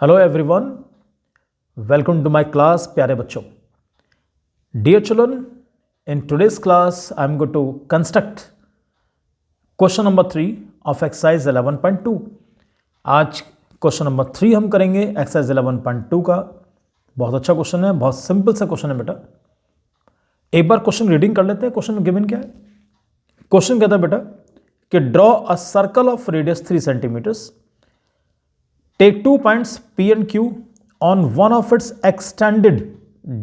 Hello everyone, welcome to my class. प्यारे बच्चों, dear children, in today's class I am going to construct question number 3 of exercise 11.2। आज question number 3 हम करेंगे exercise 11.2 का। बहुत अच्छा क्वेश्चन है, बहुत सिंपल सा क्वेश्चन है बेटा। एक बार क्वेश्चन रीडिंग कर लेते हैं। क्वेश्चन गिवन क्या है? क्वेश्चन कहता है बेटा कि draw a circle of radius 3 centimetres, take 2 points P and Q on one of its extended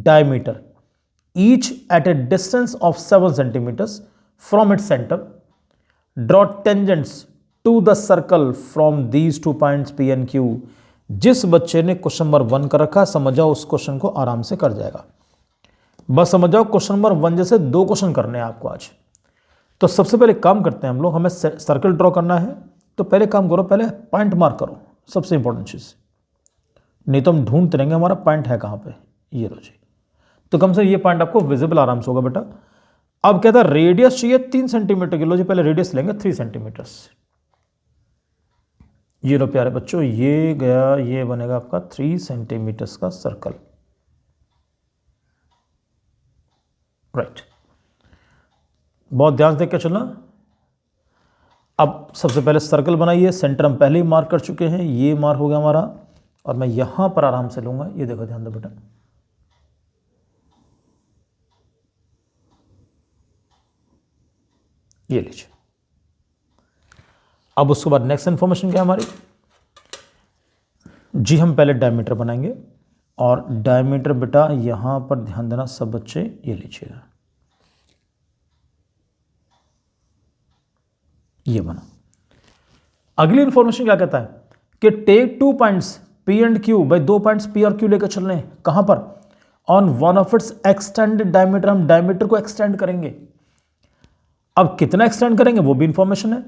diameter, each at a distance of 7 centimeters from its center. Draw tangents to the circle from these 2 points P and Q. जिस बच्चे ने question number 1 कर रखा, समझ जाओ उस question को आराम से कर जाएगा। बस समझ जाओ क्वेश्चन नंबर 1 जैसे 2 क्वेश्चन करने हैं आपको आज। तो सबसे पहले काम करते हैं हम लोग, हमें सर्कल ड्रॉ करना है। तो पहले काम करो, पहले पॉइंट मार्क करो, सबसे इंपॉर्टेंट चीज। नहीं तो हम ढूंढते रहेंगे हमारा पॉइंट है कहां पे। ये लो जी। तो कम से ये पॉइंट आपको विजिबल आराम से होगा बेटा। अब कहता है रेडियस चाहिए 3 सेंटीमीटर की। लो जी, पहले रेडियस लेंगे 3 सेंटीमीटर। ये लो प्यारे बच्चों, ये गया, ये बनेगा आपका 3 सेंटीमीटर का सर्कल। राइट, बहुत ध्यान से देख के चलना। अब सबसे पहले सर्कल बनाइए। सेंटर हम पहले ही मार्क कर चुके हैं, ये मार्क हो गया हमारा। और मैं यहां पर आराम से लूंगा। ये देखो, ध्यान दो बेटा, ये लीजिए। अब उसके बाद नेक्स्ट इंफॉर्मेशन क्या है हमारी जी? हम पहले डायमीटर बनाएंगे। और डायमीटर बेटा यहां पर ध्यान देना सब बच्चे, ये लीजिएगा, ये बना। अगली इंफॉर्मेशन क्या कहता है कि take 2 points P and Q। भाई 2 पॉइंट्स P और Q लेकर चल रहे हैं। कहां पर? On one of its extended diameter. हम डायमीटर को एक्सटेंड करेंगे। अब कितना एक्सटेंड करेंगे वो भी इंफॉर्मेशन है।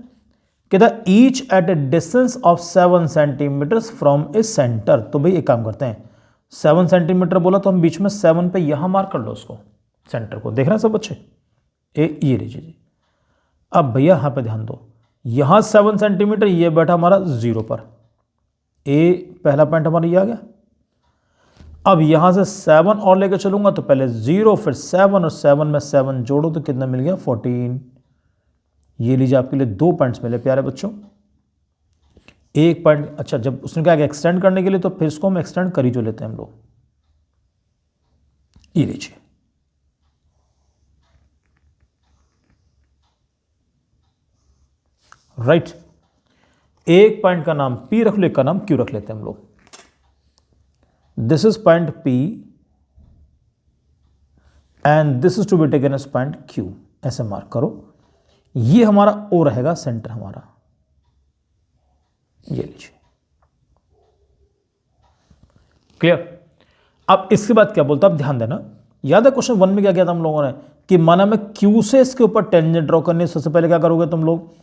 कहता है each eight A distance of 7 centimetre from A centre. तो भाई एक काम करते हैं, 7 सेंटीमीटर बोला तो हम बीच में 7 पे यहां मार्क कर लो उसको, सेंटर को। देख रहे हैं सब बच्चे? ये लीजिए जी। अब भैया यहां पे ध्यान दो, यहां 7 सेंटीमीटर, ये बैठा हमारा 0 पर। पहला पॉइंट हमारा ये आ गया। अब यहां से 7 और लेकर चलूंगा तो पहले 0 फिर 7 और 7 में 7 जोड़ो तो कितना मिल गया? 14। ये लीजिए आपके लिए 2 पॉइंट्स मिले प्यारे बच्चों। एक पॉइंट, अच्छा जब उसने कहा एक्सटेंड करने के लिए तो फिर इसको हम एक्सटेंड कर ही जो लेते हैं हम लोग। ये लीजिए, राइट। एक पॉइंट का नाम P रख लो, एक का नाम Q रख लेते हैं हम लोग। This is point P and this is to be taken as point Q। ऐसे मार्क करो। ये हमारा O रहेगा, सेंटर हमारा। ये लीजिए, क्लियर। अब इसके बाद क्या बोलता है, अब ध्यान देना। याद है क्वेश्चन 1 में क्या किया था हम लोगों ने कि माना में Q से इसके ऊपर टेंजेंट ड्रॉ करनी है। सबसे पहले क्या करोगे तुम लोग?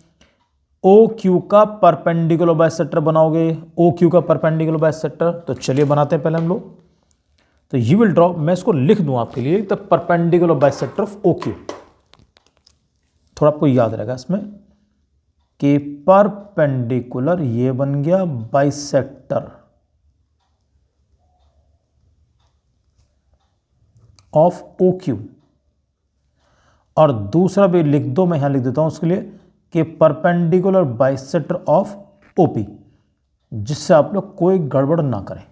OQ का परपेंडिकुलर बाइसेक्टर बनाओगे। OQ का परपेंडिकुलर बाइसेक्टर। तो चलिए बनाते हैं पहले हम लोग। तो यू विल ड्रॉ, मैं इसको लिख दूं आपके लिए, the perpendicular bisector of OQ। थोड़ा आपको याद रहेगा इसमें कि परपेंडिकुलर, ये बन गया बाइसेक्टर ऑफ OQ। और दूसरा भी लिख दो, मैं यहां लिख देता हूं उसके लिए कि परपेंडिकुलर बाइसेक्टर ऑफ OP, जिससे आप लोग कोई गड़बड़ ना करें।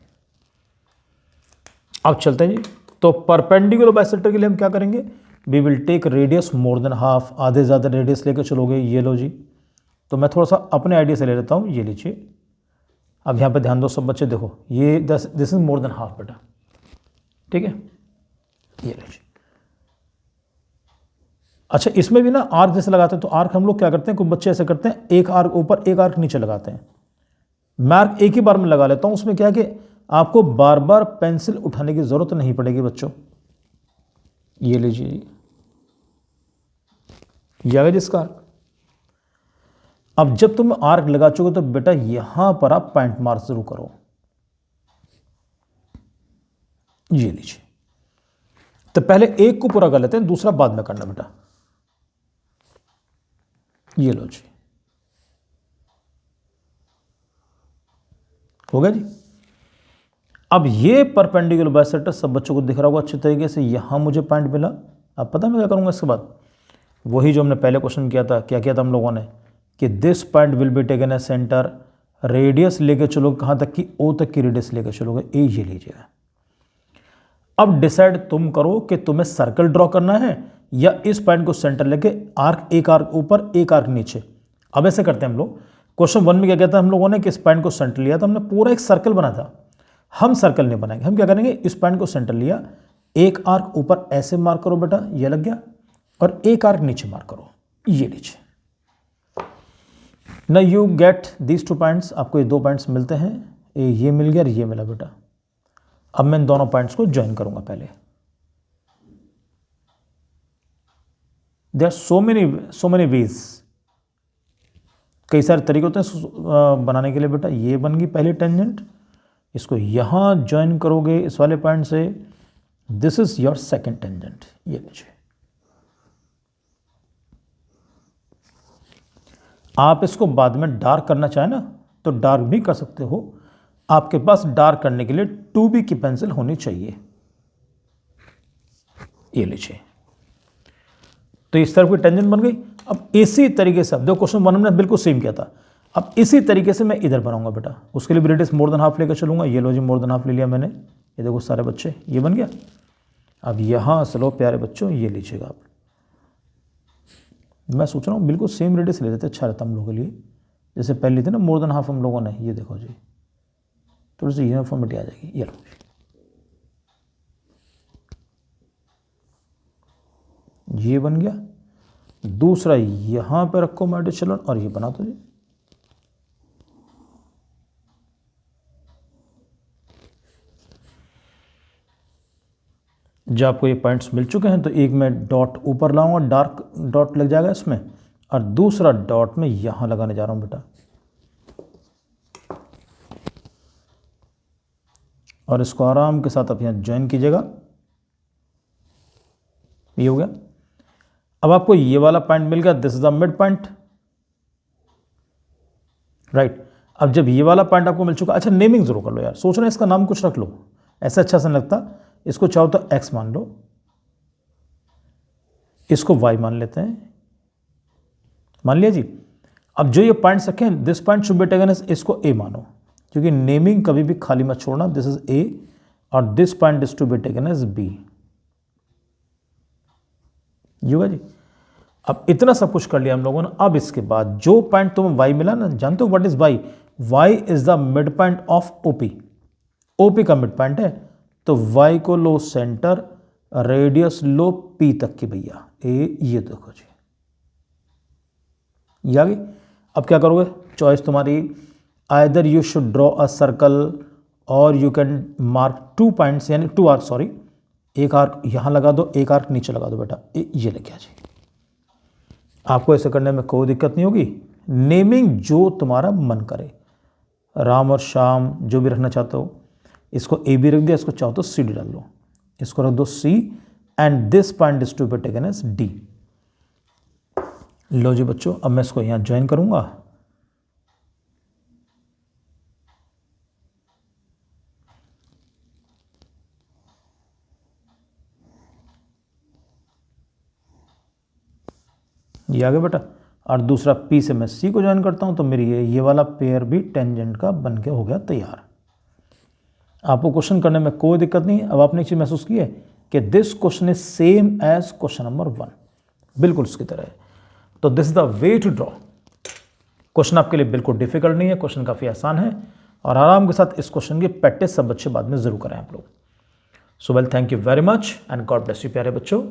अब चलते हैं जी। तो परपेंडिकुलर बाइसेक्टर के लिए हम क्या करेंगे? We will take radius more than half. आधे ज़्यादा रेडियस लेकर चलोगे। ये लो जी। तो मैं थोड़ा सा अपने आइडिया से ले लेता हूँ। ये लीजिए। अब यहाँ पे ध्यान दो सब बच्चे, देखो ये this is more than half बेटा, ठीक है। ये लीजिए। अच्छा, इसमें भी ना आर्क जैसे लगाते हैं। तो आर्क हम लोग क्या करते हैं, कुछ बच्चे ऐसे करते हैं, एक आर्क ऊपर एक आर्क नीचे लगाते हैं। मैं आर्क एक ही बार में लगा लेता हूँ। उसमें क्या है कि आपको बार बार पेंसिल उठाने की जरूरत नहीं पड़ेगी बच्चों। ये लीजिए, ये आ गया जिसका आर्क। अब जब तुम आर्क लगा चुके तो बेटा यहां पर आप पॉइंट मार्क जरूर करो। ये लीजिए। तो पहले एक को पूरा कर लेते हैं, दूसरा बाद में करना बेटा। ये लो जी, हो गया जी। अब ये परपेंडिकुलर बाइसेक्टर सब बच्चों को दिख रहा होगा अच्छे तरीके से। यहाँ मुझे पॉइंट मिला, अब पता मैं क्या करूँगा इसके बाद, वही जो हमने पहले क्वेश्चन किया था, क्या किया था हम लोगों ने कि this point will be taken as centre, radius लेके चलोगे कहाँ तक की, ओ तक की रेडियस लेके चलोगे, ए ये लीजिएगा। अब डिसाइड तुम करो कि तुम्हें सर्कल ड्रॉ करना है या इस पॉइंट को सेंटर लेके आर्क, एक आर्क ऊपर एक आर्क नीचे। अब ऐसे करते हैं हम लोग, क्वेश्चन 1 में क्या कहता है हम लोगों ने कि इस पॉइंट को सेंटर लिया था, हमने पूरा एक सर्कल बना था। हम सर्कल नहीं बनाएंगे, हम क्या करेंगे, इस पॉइंट को सेंटर लिया, एक आर्क ऊपर ऐसे मार्क करो बेटा, ये लग गया, और एक आर्क नीचे मार्क करो, ये नीचे। ना यू गेट दीज 2 पॉइंट्स, आपको ये 2 पॉइंट्स मिलते हैं, ये मिल गया और ये मिला बेटा। अब मैं इन दोनों पॉइंट्स को ज्वाइन करूंगा पहले। There are so many ways, कई सारे तरीके होते हैं बनाने के लिए बेटा। ये बन गई पहली टेंजेंट, इसको यहां ज्वाइन करोगे इस वाले पॉइंट से, this is your second tangent, ये लीजिए। आप इसको बाद में डार्क करना चाहें ना तो डार्क भी कर सकते हो, आपके पास डार्क करने के लिए 2B की पेंसिल होनी चाहिए, ये लीजिए। तो इस तरफ की टेंजेंट बन गई। अब इसी तरीके से, अब देखो क्वेश्चन 1 में बिल्कुल सेम किया था, अब इसी तरीके से मैं इधर बनाऊंगा बेटा। उसके लिए भी रेडियस मोर देन हाफ लेकर चलूंगा, ये लो जी मोर देन हाफ ले लिया मैंने, ये देखो सारे बच्चे, ये बन गया। अब यहां से लो प्यारे बच्चों, ये लीजिएगा आप। मैं सोच रहा हूँ बिल्कुल सेम रेडियस ले लेते, अच्छा रहता हम लोगों के लिए, जैसे पहले थी ना मोर देन हाफ हम लोगों ने, ये देखो जी थोड़ी सी यूनिफॉर्मिटी आ जाएगी, ये लो जी, ये बन गया। दूसरा यहां पे रखो माय डियर चिल्ड्रन, और ये बना दो जी। जब आपको ये पॉइंट्स मिल चुके हैं तो एक मैं डॉट ऊपर लाऊंगा, डार्क डॉट लग जाएगा इसमें, और दूसरा डॉट मैं यहां लगाने जा रहा हूं बेटा, और इसको आराम के साथ आप यहां ज्वाइन कीजिएगा, ये हो गया। अब आपको ये वाला पॉइंट मिल गया, this is the mid point, right. अब जब ये वाला पॉइंट आपको मिल चुका, अच्छा नेमिंग जरूर कर लो यार, सोच रहे हैं इसका नाम कुछ रख लो, ऐसा अच्छा सा लगता। इसको चाहो तो x मान लो, इसको y मान लेते हैं, मान लिया जी। अब जो ये पॉइंट्स रखें, this point should be taken as, इसको a मानो, क्योंकि नेमिंग कभी भी खाली मत छोड़ना, दिस इज a और this point is to be taken as b, ये होगा जी। अब इतना सब कुछ कर लिया हम लोगों ने। अब इसके बाद जो पॉइंट तुम्हें y मिला ना, जानते हो what is y? y is the mid point of OP, OP का मिड पॉइंट है, तो y को लो सेंटर, रेडियस लो P तक की भैया, ये देखो जी, ये आ गई। अब क्या करोगे, चॉइस तुम्हारी, either you should draw a circle और यू कैन मार्क 2 पॉइंट्स, यानी 2 आर्क, सॉरी, एक आर्क यहां लगा दो, एक आर्क नीचे लगा दो बेटा, ये लेके आ जी। आपको ऐसे करने में कोई दिक्कत नहीं होगी। नेमिंग जो तुम्हारा मन करे, राम और श्याम जो भी रखना चाहते हो, इसको ए बी रख दिया, इसको चाहो तो सी डी डाल लो, इसको रख दो C, and this point is to be taken as D. लो जी बच्चों, अब मैं इसको यहां ज्वाइन करूंगा, ये आ गया बेटा, और दूसरा पी से मैं सी को ज्वाइन करता हूं, तो मेरी ये वाला पेयर भी टेंजेंट का बन के हो गया तैयार। आपको क्वेश्चन करने में कोई दिक्कत नहीं है। अब आपने एक चीज महसूस की है कि this question is same as question number 1, बिल्कुल उसकी तरह है। तो this is the way to draw. Question आपके लिए बिल्कुल डिफिकल्ट नहीं है, क्वेश्चन काफ़ी आसान है, और आराम के साथ इस क्वेश्चन की प्रैक्टिस सब बच्चे बाद में जरूर करें आप लोग। So well, thank you very much and God bless you प्यारे बच्चों।